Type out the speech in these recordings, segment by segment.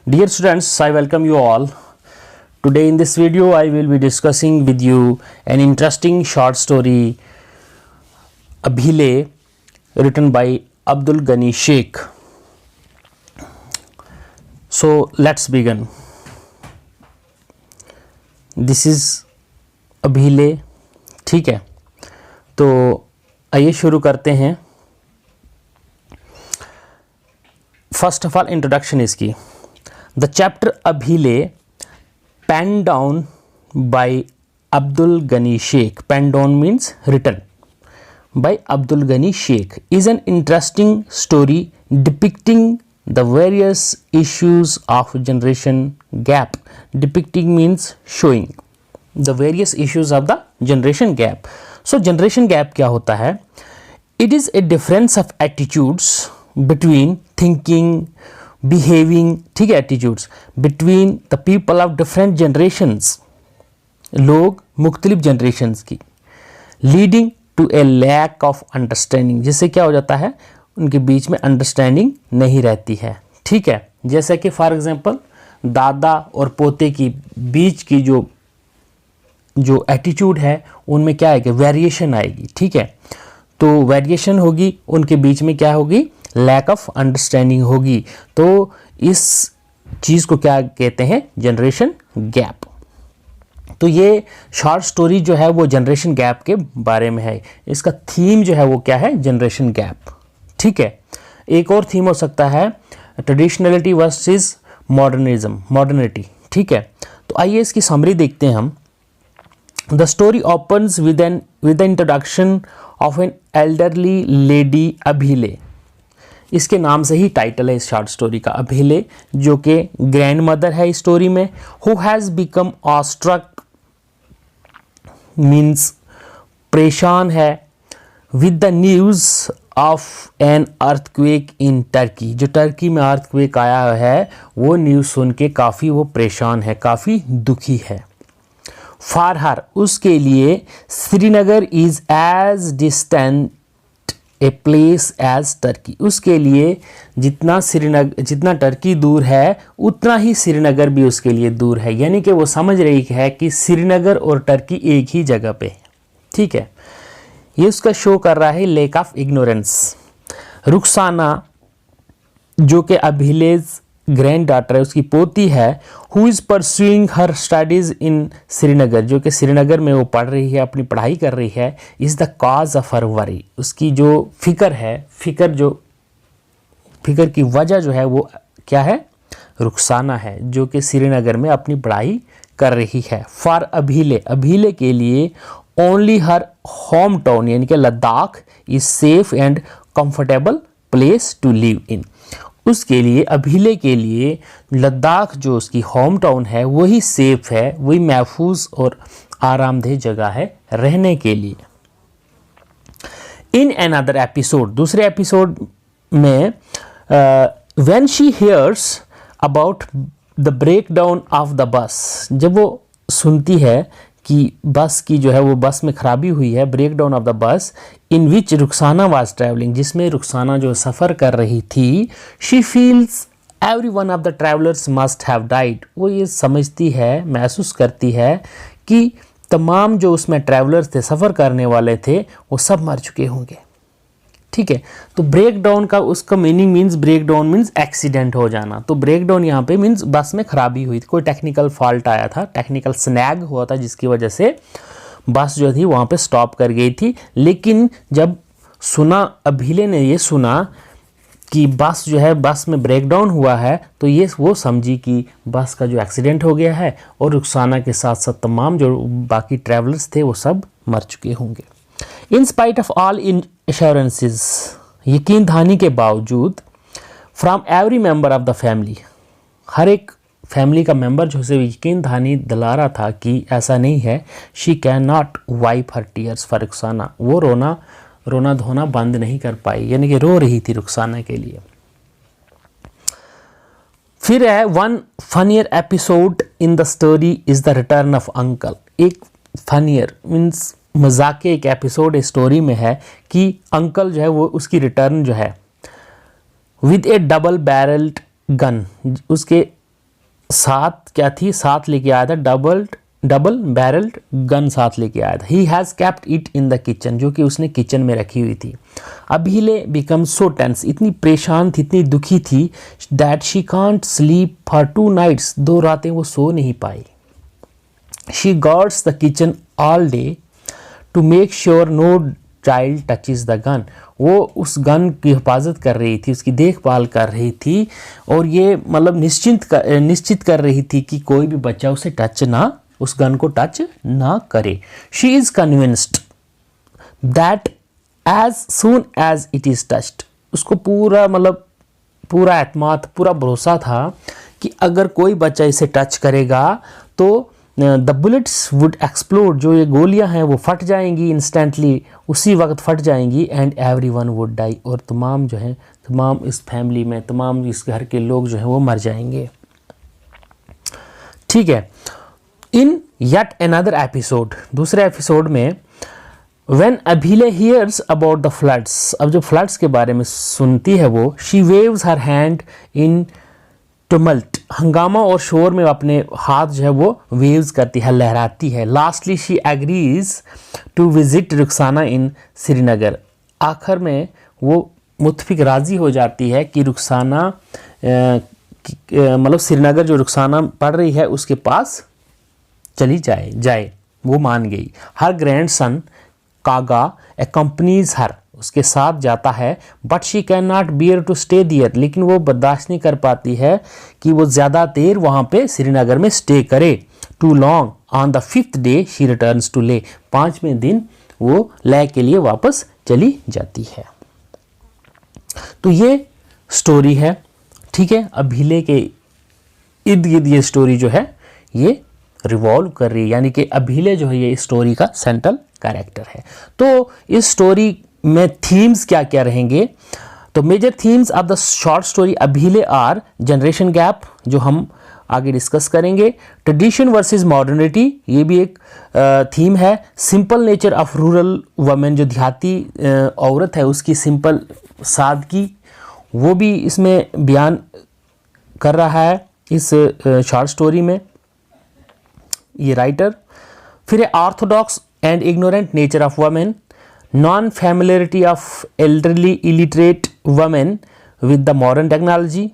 Dear students, I welcome you all. Today in this video I will be discussing with you an interesting short story, Abhile, written by Abdul Ghani Sheikh. So let's begin. This is Abhile, ठीक है, तो आइए शुरू करते हैं. First of all introduction इसकी. The chapter Abhile pen down by Abdul Ghani Sheikh. Pen down means written by Abdul Ghani Sheikh is an interesting story depicting the various issues of generation gap. Depicting means showing the various issues of the generation gap. So generation gap क्या होता है? It is a difference of attitudes between thinking, behaving, ठीक है, attitudes between the people of different generations, लोग मुख्तलिफ generations की, leading to a lack of understanding, जिससे क्या हो जाता है, उनके बीच में अंडरस्टैंडिंग नहीं रहती है. ठीक है, जैसे कि फॉर एग्जांपल दादा और पोते की बीच की जो एटीट्यूड है उनमें क्या आएगा, वेरिएशन आएगी. ठीक है, तो वेरिएशन होगी, उनके बीच में क्या होगी, लैक ऑफ अंडरस्टैंडिंग होगी. तो इस चीज़ को क्या कहते हैं, जनरेशन गैप. तो ये शॉर्ट स्टोरी जो है वो जनरेशन गैप के बारे में है. इसका थीम जो है वो क्या है, जनरेशन गैप. ठीक है, एक और थीम हो सकता है ट्रेडिशनलिटी वर्सेस मॉडर्निज्म, मॉडर्निटी. ठीक है, तो आइए इसकी समरी देखते हैं हम. The story opens with the introduction of an elderly lady अभिले. इसके नाम से ही टाइटल है इस शॉर्ट स्टोरी का, अभिले, जो कि ग्रैंड मदर है इस स्टोरी में. Who has become awestruck means परेशान है, with the news of an earthquake in Turkey. जो टर्की में अर्थक्वेक आया है वो न्यूज़ सुन के काफ़ी वो परेशान है, काफ़ी दुखी है. फॉर हर, उसके लिए Srinagar is as distant a place as Turkey. उसके लिए जितना टर्की दूर है उतना ही श्रीनगर भी उसके लिए दूर है. यानी कि वो समझ रही है कि श्रीनगर और टर्की एक ही जगह पे है. ठीक है, ये उसका शो कर रहा है लेक ऑफ इग्नोरेंस. रुखसाना, जो कि अभिलेज ग्रैंड डॉटर है, उसकी पोती है, who is pursuing her studies इन श्रीनगर, जो कि श्रीनगर में वो पढ़ रही है, अपनी पढ़ाई कर रही है, is the cause of her worry. उसकी जो फिक्र है, फिक्र की वजह जो है वो क्या है, रुखसाना है, जो कि श्रीनगर में अपनी पढ़ाई कर रही है. फॉर अभिले के लिए ओनली हर होम टाउन यानी कि Ladakh is safe and comfortable place to live in. उसके लिए, अभिले के लिए लद्दाख जो उसकी होम टाउन है वही सेफ है, वही महफूज और आरामदेह जगह है रहने के लिए. इन अनदर एपिसोड, दूसरे एपिसोड में, when she hears about the break down of the bus, जब वो सुनती है कि बस की जो है वो बस में खराबी हुई है, ब्रेक डाउन ऑफ द बस इन विच रुखसाना वाज ट्रैवलिंग, जिसमें रुखसाना जो सफ़र कर रही थी, she feels every one of the travellers must have died. वो ये समझती है, महसूस करती है कि तमाम जो उसमें ट्रैवलर्स थे, सफ़र करने वाले थे, वो सब मर चुके होंगे. ठीक है, तो ब्रेक डाउन का उसका meaning means, break down means accident हो जाना. तो ब्रेक डाउन यहाँ पे मीन्स बस में खराबी हुई थी, कोई टेक्निकल फॉल्ट आया था, टेक्निकल स्नैग हुआ था, जिसकी वजह से बस जो थी वहाँ पे स्टॉप कर गई थी. लेकिन जब सुना, अभिले ने ये सुना कि बस जो है, बस में ब्रेक डाउन हुआ है, तो ये वो समझी कि बस का जो एक्सीडेंट हो गया है और रुखसाना के साथ साथ तमाम जो बाकी ट्रैवलर्स थे वो सब मर चुके होंगे. In spite of all in assurances, यकीन दहानी के बावजूद, from every member of the family, हर एक फैमिली का मेंबर जो है यकीन दहानी दिला रहा था कि ऐसा नहीं है. She can not wipe her tears for Rukhsana, वो रोना धोना बंद नहीं कर पाई, यानी कि रो रही थी रुखसाना के लिए. फिर है one funnier episode in the story is the return of uncle. एक फनियर मीन्स मजाके एक एपिसोड स्टोरी में है कि अंकल जो है वो उसकी रिटर्न जो है with A double barrelled gun, उसके साथ क्या थी, साथ लेके आया था, डबल बैरल्ड गन साथ लेके आया था। He has kept it in the kitchen, जो कि उसने किचन में रखी हुई थी। अभिले बिकम सो टेंस, इतनी परेशान थी, इतनी दुखी थी, that she can't sleep for 2 nights, 2 रातें वो सो नहीं पाई। She guards the kitchen all day to make sure no child touches the gun, वो उस गन की हिफाजत कर रही थी, उसकी देखभाल कर रही थी, और ये मतलब निश्चित कर रही थी कि कोई भी बच्चा उसे टच ना, उस गन को टच ना करे। She is convinced that as soon as it is touched, उसको पूरा मतलब पूरा एतमाद, पूरा भरोसा था कि अगर कोई बच्चा इसे टच करेगा तो द बुलेट्स वुड एक्सप्लोड, जो ये गोलियां हैं वो फट जाएंगी इंस्टेंटली, उसी वक्त फट जाएंगी, एंड एवरीवन वुड डाई, और तमाम जो है, तमाम इस फैमिली में, तमाम इस घर के लोग जो हैं वो मर जाएंगे। ठीक है। इन येट अनदर एपिसोड, दूसरे एपिसोड में, व्हेन अभिले हियर्स अबाउट द फ्लड्स, अब जो फ्लड्स के बारे में सुनती है वो, she waves her hand in टुमल्ट, हंगामा और शोर में अपने हाथ जो है वो वेव्स करती है, लहराती है। Lastly she agrees to visit Rukhsana in Srinagar, आखिर में वो मुत्फिक राज़ी हो जाती है कि रुखसाना मतलब श्रीनगर जो रुखसाना पढ़ रही है उसके पास चली जाए, वो मान गई। हर ग्रैंड सन कागा एक्कम्पनीज हर, उसके साथ जाता है, but she can not bear to stay there, लेकिन वो बर्दाश्त नहीं कर पाती है कि वो ज़्यादा देर वहाँ पे श्रीनगर में स्टे करे। Too long, on the 5th day she returns to Leh, 5वें दिन वो ले के लिए वापस चली जाती है। तो ये स्टोरी है, ठीक है। अभिले के इर्द गिर्द ये स्टोरी जो है ये रिवॉल्व कर रही है, यानी कि अभिले जो है ये स्टोरी का सेंट्रल कैरेक्टर है। तो इस स्टोरी में थीम्स क्या क्या रहेंगे, तो major themes of the short story Abhile are generation gap, जो हम आगे डिस्कस करेंगे, ट्रेडिशन वर्सेस मॉडर्निटी, ये भी एक थीम है, simple nature of rural women, जो देहाती औरत है उसकी सिंपल सादगी, वो भी इसमें बयान कर रहा है इस शॉर्ट स्टोरी में ये राइटर। फिर orthodox and ignorant nature of women, non familiarity of elderly illiterate women with the modern technology,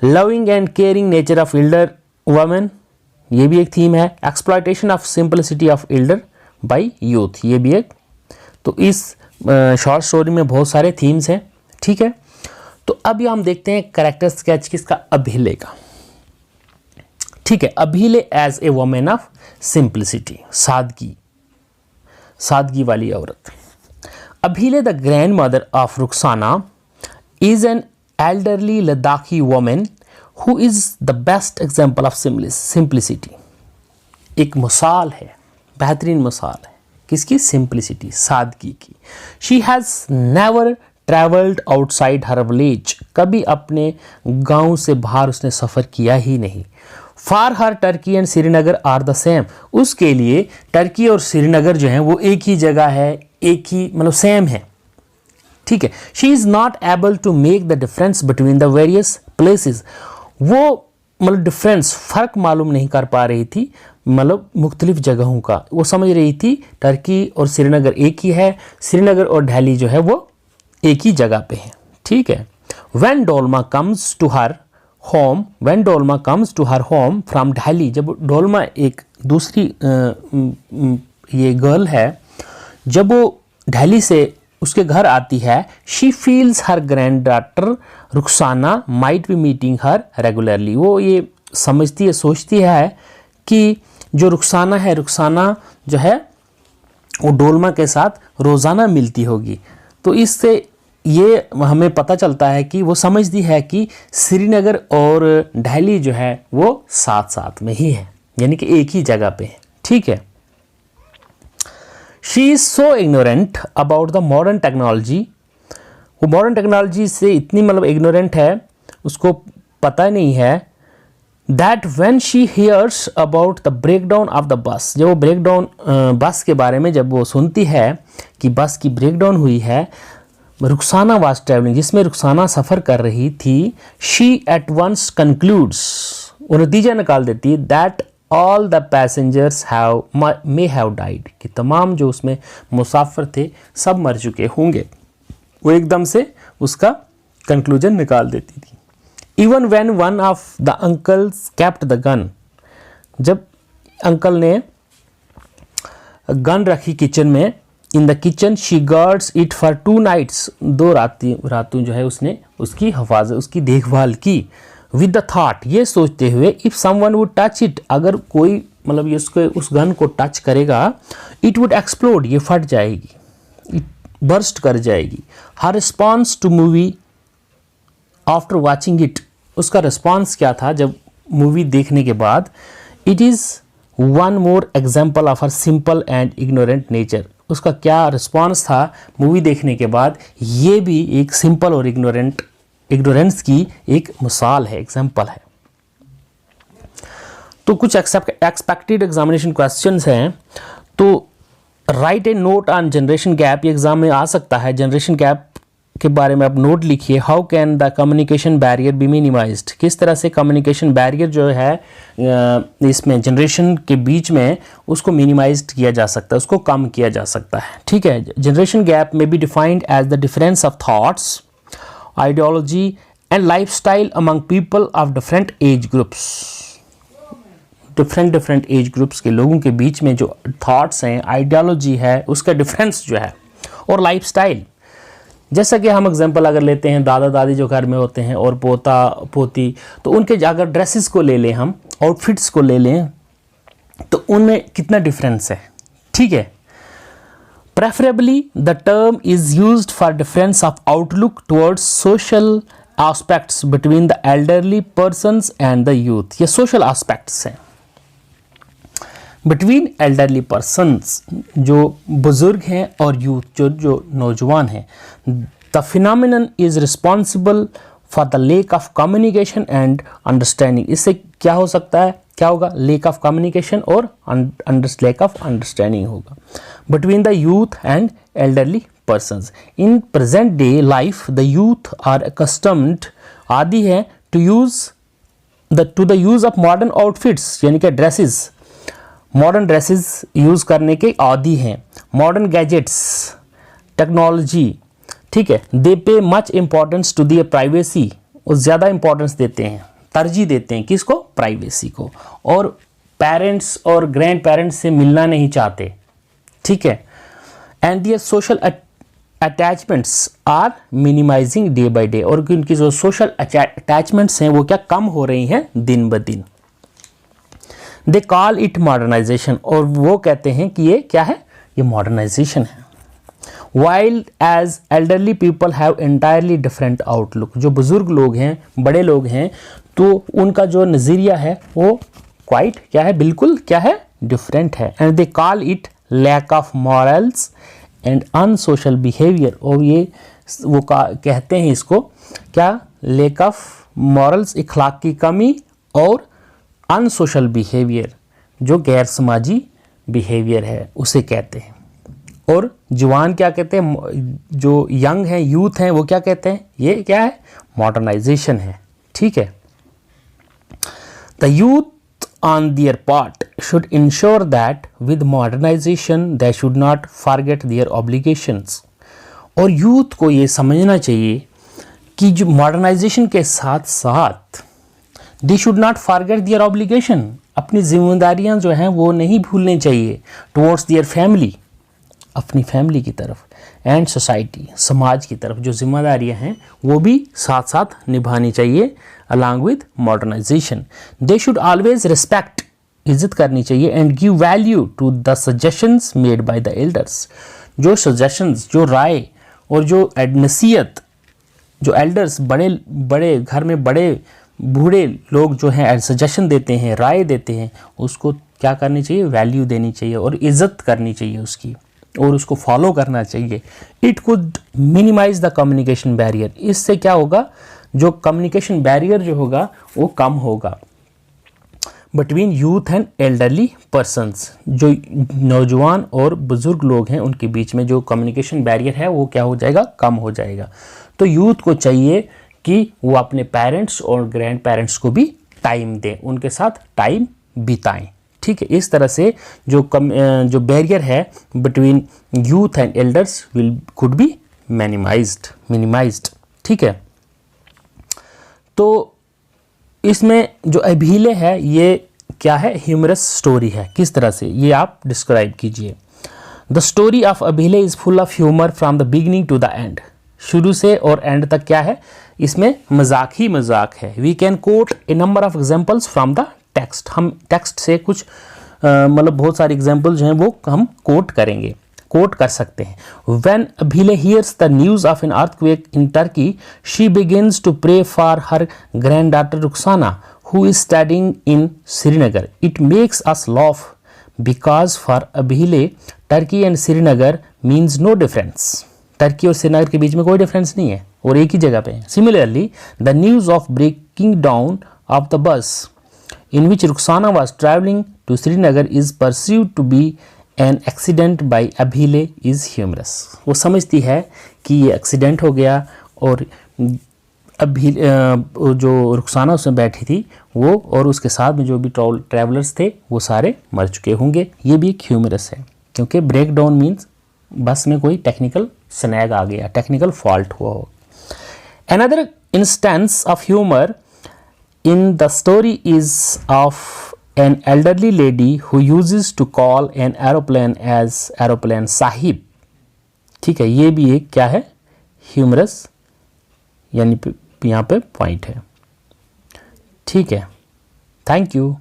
loving and caring nature of elder women, ये भी एक थीम है, exploitation of simplicity of elder by youth, ये भी एक। तो इस short story में बहुत सारे थीम्स हैं, ठीक है। तो अब हम देखते हैं कैरेक्टर स्केच किसका, अभिले का, ठीक है। Abhile as a women of simplicity, सादगी वाली औरत। Abhile the grand mother of Rukhsana is an elderly Ladakhi women who is the best example of simplicity, एक मिसाल है, बेहतरीन मिसाल है किसकी, सिंपलिसिटी, सादगी की। She has never travelled outside her village, कभी अपने गांव से बाहर उसने सफ़र किया ही नहीं। For her Turkey and Srinagar are the same, उसके लिए टर्की और श्रीनगर जो है वो एक ही जगह है, एक ही मतलब सेम है, ठीक है। She is not able to make the difference between the various places, वो मतलब डिफरेंस, फ़र्क मालूम नहीं कर पा रही थी, मतलब मुख्तलिफ जगहों का। वो समझ रही थी टर्की और श्रीनगर एक ही है, श्रीनगर और दिल्ली जो है वो एक ही जगह पे है, ठीक है। When Dolma comes to her home, when Dolma comes to her home from Delhi, जब डोलमा एक दूसरी ये गर्ल है, जब वो दिल्ली से उसके घर आती है, she feels her granddaughter Rukhsana might be meeting her regularly, वो ये समझती है, सोचती है कि जो रुखसाना है, रुखसाना जो है वो डोलमा के साथ रोज़ाना मिलती होगी। तो इससे ये हमें पता चलता है कि वो समझती है कि श्रीनगर और दिल्ली जो है वो साथ साथ में ही है, यानी कि एक ही जगह पे है, ठीक है। She is so ignorant about the modern technology, वो मॉडर्न टेक्नोलॉजी से इतनी मतलब इग्नोरेंट है, उसको पता नहीं है। That when she hears about the breakdown of the bus, जब वो ब्रेकडाउन बस के बारे में जब वो सुनती है कि बस की ब्रेकडाउन हुई है, रुखसाना वाज ट्रैवलिंग, जिसमें रुखसाना सफ़र कर रही थी, शी एट वंस कंक्लूड्स, वो नतीजा निकाल देती है that all the passengers may have died, कि तमाम जो उसमें मुसाफिर थे सब मर चुके होंगे। वो एकदम से उसका कंक्लूजन निकाल देती थी। Even when one of the uncles kept the gun, जब अंकल ने गन रखी किचन में, in the kitchen she guards it for 2 nights, 2 रातों जो है उसने उसकी हिफाजत, उसकी देखभाल की। विद द थॉट, ये सोचते हुए, if someone would touch it, अगर कोई मतलब ये उसको उस गन को टच करेगा, इट वुड एक्सप्लोड, ये फट जाएगी, इट बर्स्ट कर जाएगी। Her response to movie after watching it, उसका रिस्पॉन्स क्या था जब मूवी देखने के बाद? It is one more example of her simple and ignorant nature, उसका क्या रिस्पॉन्स था मूवी देखने के बाद? ये भी एक सिंपल और इग्नोरेंस की एक मिसाल है, एग्जाम्पल है। तो कुछ एक्सपेक्टेड एग्जामिनेशन क्वेश्चंस हैं। तो right A note on generation gap, ये एग्जाम में आ सकता है। जनरेशन गैप के बारे में आप नोट लिखिए। How can the communication barrier be minimised, किस तरह से कम्युनिकेशन बैरियर जो है इसमें जनरेशन के बीच में उसको मिनिमाइज किया जा सकता है, उसको कम किया जा सकता है। ठीक है, जनरेशन गैप में be defined as the difference of thoughts, ideology and lifestyle among people of different age groups. Different age groups के लोगों के बीच में जो थॉट्स हैं, आइडियोलॉजी है, उसका डिफरेंस जो है, और लाइफस्टाइल। जैसा कि हम एग्जांपल अगर लेते हैं, दादा दादी जो घर में होते हैं और पोता पोती, तो उनके अगर ड्रेसेस को ले लें, हम आउटफिट्स को ले लें, तो उनमें कितना डिफरेंस है। ठीक है, preferably the term is used for difference of outlook towards social aspects between the elderly persons and the youth. ये सोशल एस्पेक्ट्स हैं बिटवीन एल्डरली पर्सन्स, जो बुजुर्ग हैं, और यूथ जो नौजवान हैं। The phenomenon is responsible for the lake of communication and understanding. इससे क्या हो सकता है, क्या होगा? लेक ऑफ कम्युनिकेशन और लेक ऑफ अंडरस्टैंडिंग होगा between the youth and elderly persons. In present day life the youth are accustomed, आदि है, to the use of modern outfits, यानी कि ड्रेसेस, मॉडर्न ड्रेसेस यूज़ करने के आदी हैं। मॉडर्न गैजेट्स, टेक्नोलॉजी, ठीक है। They pay much importance to their privacy, वो ज़्यादा इंपॉर्टेंस देते हैं, तरजीह देते हैं किसको? प्राइवेसी को। और पेरेंट्स और ग्रैंड पेरेंट्स से मिलना नहीं चाहते, ठीक है। And their social attachments are minimising day by day, और उनकी जो सोशल अटैचमेंट्स हैं वो क्या? कम हो रही हैं दिन ब दिन। दे कॉल इट मॉडर्नाइजेशन, और वो कहते हैं कि ये क्या है? ये मॉडर्नाइजेशन है। While as elderly people have entirely different outlook, जो बुजुर्ग लोग हैं, बड़े लोग हैं, तो उनका जो नज़रिया है वो क्वाइट क्या है? बिल्कुल क्या है? डिफरेंट है। And they call it lack of morals and unsocial behaviour, और ये वो कहते हैं इसको क्या? लैक ऑफ मॉरल्स, इखलाक की कमी, और अनसोशल बिहेवियर, जो गैर समाजी बिहेवियर है उसे कहते हैं। और जवान क्या कहते हैं? जो यंग हैं, यूथ हैं, वो क्या कहते हैं? ये क्या है? मॉडर्नाइजेशन है, ठीक है। The youth on their part should ensure that with modernization they should not forget their obligations, और यूथ को ये समझना चाहिए कि जो मॉडर्नाइजेशन के साथ साथ they should not forget their obligation, अपनी जिम्मेदारियां जो हैं वो नहीं भूलनी चाहिए, टुवर्ड्स दियर फैमिली, अपनी फैमिली की तरफ, एंड सोसाइटी, समाज की तरफ जो जिम्मेदारियां हैं वो भी साथ साथ निभानी चाहिए along with modernization. They should always respect, इज्जत करनी चाहिए, and give value to the suggestions made by the elders, जो सजेशंस, जो राय और जो नसीहत, जो एल्डर्स, बड़े बड़े घर में बड़े बूढ़े लोग जो हैं सजेशन देते हैं, राय देते हैं, उसको क्या करनी चाहिए? वैल्यू देनी चाहिए और इज़्ज़त करनी चाहिए उसकी, और उसको फॉलो करना चाहिए। It could minimize the communication barrier, इससे क्या होगा? जो कम्युनिकेशन बैरियर जो होगा वो कम होगा between youth and elderly persons, जो नौजवान और बुजुर्ग लोग हैं उनके बीच में जो कम्युनिकेशन बैरियर है वो क्या हो जाएगा? कम हो जाएगा। तो यूथ को चाहिए कि वो अपने पेरेंट्स और ग्रैंड पेरेंट्स को भी टाइम दें, उनके साथ टाइम बिताएं। ठीक है, इस तरह से जो बैरियर है between youth and elders could be minimised. ठीक है, तो इसमें जो अभीले है ये क्या है, ह्यूमरस स्टोरी है। किस तरह से, ये आप डिस्क्राइब कीजिए। द स्टोरी ऑफ अभीले is full of humour from the beginning to the end. शुरू से और एंड तक क्या है, इसमें मजाक ही मजाक है। We can quote a number of examples from the text. हम टेक्स्ट से कुछ मतलब बहुत सारे एग्जाम्पल जो हैं वो हम कोट कर सकते हैं। When Abhile hears the news of an earthquake in Turkey, she begins to pray for her granddaughter Ruxana, who is studying in Srinagar. It makes us laugh because for Abhile, Turkey and Srinagar means no difference. Turkey और श्रीनगर के बीच में कोई difference नहीं है और एक ही जगह पे है। Similarly the news of breaking down of the bus in which Ruxana was traveling to Srinagar is perceived to be an accident by Abhile is humorous. वो समझती है कि ये एक्सीडेंट हो गया और जो रुखसाना उसमें बैठी थी वो और उसके साथ में जो भी ट्रैवलर्स थे वो सारे मर चुके होंगे। ये भी एक ह्यूमरस है, क्योंकि ब्रेक डाउन मीन्स बस में कोई टेक्निकल स्नैग आ गया, टेक्निकल फॉल्ट हुआ हो। Another instance of humor in the story is of an elderly lady who uses to call an aeroplane as aeroplane sahib. ठीक है, ये भी एक क्या है, ह्यूमरस यानी यहाँ पे पॉइंट है। ठीक है, थैंक यू।